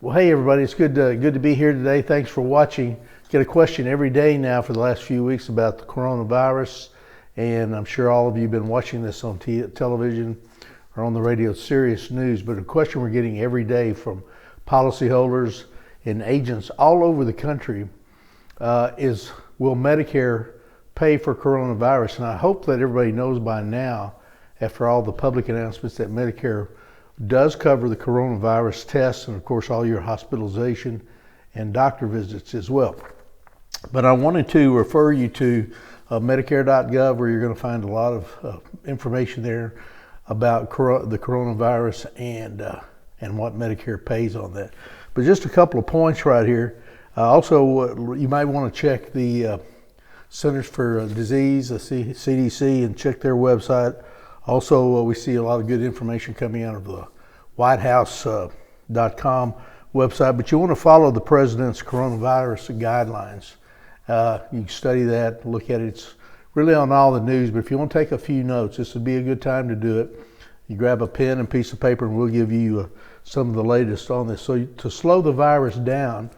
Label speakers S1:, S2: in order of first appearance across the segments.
S1: Well, hey everybody, it's good to be here today. Thanks for watching. Get a question every day now for the last few weeks about the coronavirus, and I'm sure all of you have been watching this on television or on the radio, serious news. But a question we're getting every day from policyholders and agents all over the country is, will Medicare pay for coronavirus? And I hope that everybody knows by now, after all the public announcements, that Medicare does cover the coronavirus tests and of course all your hospitalization and doctor visits as well. But I wanted to refer you to Medicare.gov, where you're going to find a lot of information there about the coronavirus and what Medicare pays on that. But just a couple of points right here. Also, you might want to check the Centers for Disease, the CDC, and check their website. Also, we see a lot of good information coming out of the whitehouse.com website, but you want to follow the president's coronavirus guidelines. You can study that, look at it. It's really on all the news, but if you want to take a few notes, this would be a good time to do it. You grab a pen and piece of paper and we'll give you some of the latest on this. So to slow the virus down,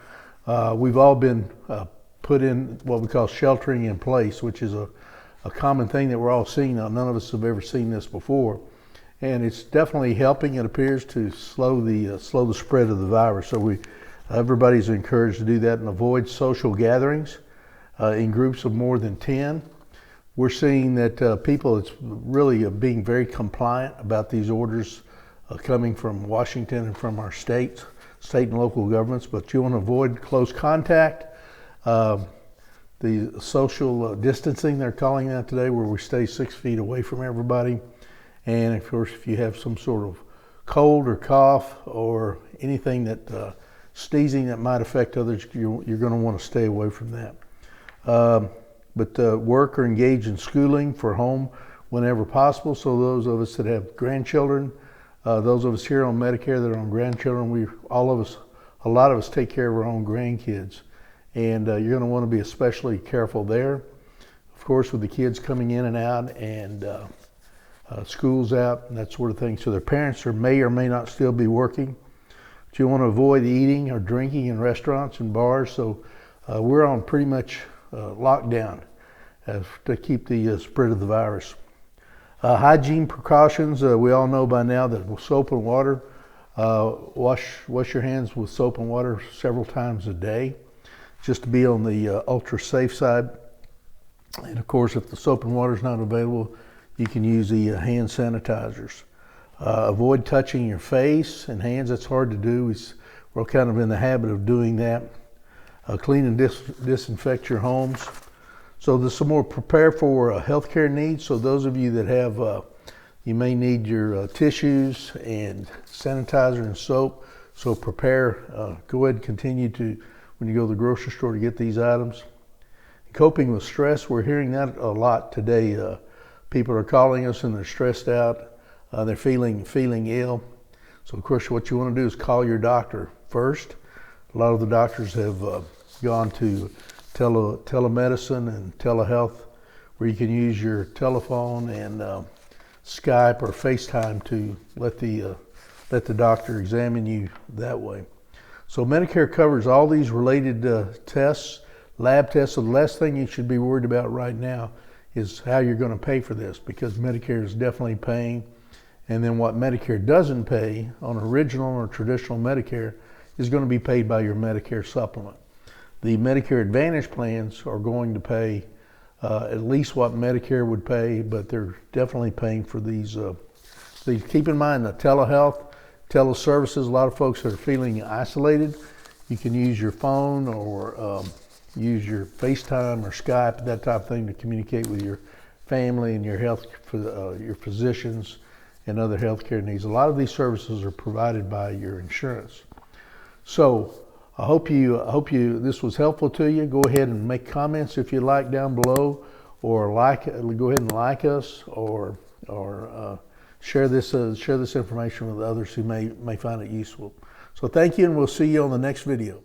S1: we've all been put in what we call sheltering in place, which is a common thing that we're all seeing now. None of us have ever seen this before, and it's definitely helping, it appears, to slow the spread of the virus. So everybody's encouraged to do that and avoid social gatherings in groups of more than 10. We're seeing that people, it's really being very compliant about these orders coming from Washington and from our state and local governments. But you want to avoid close contact. The social distancing, they're calling that today, where we stay 6 feet away from everybody. And of course, if you have some sort of cold or cough or anything that sneezing that might affect others, you're going to want to stay away from that. But work or engage in schooling for home whenever possible. So those of us that have grandchildren, those of us here on Medicare that are on grandchildren, a lot of us take care of our own grandkids. And you're going to want to be especially careful there. Of course, with the kids coming in and out and schools out and that sort of thing. So their parents may or may not still be working. But you want to avoid eating or drinking in restaurants and bars. So we're on pretty much lockdown to keep the spread of the virus. Hygiene precautions, we all know by now that with soap and water, wash your hands with soap and water several times a day, just to be on the ultra safe side. And of course, if the soap and water is not available, you can use the hand sanitizers. Avoid touching your face and hands. That's hard to do. We're kind of in the habit of doing that. Clean and disinfect your homes. So there's some more prepare for healthcare needs. So those of you that have, you may need your tissues and sanitizer and soap. So prepare, go ahead and continue to, when you go to the grocery store, to get these items. Coping with stress, we're hearing that a lot today. People are calling us and they're stressed out. They're feeling ill. So of course, what you want to do is call your doctor first. A lot of the doctors have gone to telemedicine and telehealth, where you can use your telephone and Skype or FaceTime to let the doctor examine you that way. So Medicare covers all these related tests, lab tests. So the last thing you should be worried about right now is how you're going to pay for this, because Medicare is definitely paying. And then what Medicare doesn't pay on original or traditional Medicare is going to be paid by your Medicare supplement. The Medicare Advantage plans are going to pay at least what Medicare would pay, but they're definitely paying for these. Keep in mind the telehealth, teleservices. A lot of folks that are feeling isolated, you can use your phone or use your FaceTime or Skype, that type of thing, to communicate with your family and your your physicians and other healthcare needs. A lot of these services are provided by your insurance. So I hope this was helpful to you. Go ahead and make comments if you like down below, or go ahead and like us, or share this information with others who may find it useful. So thank you, and we'll see you on the next video.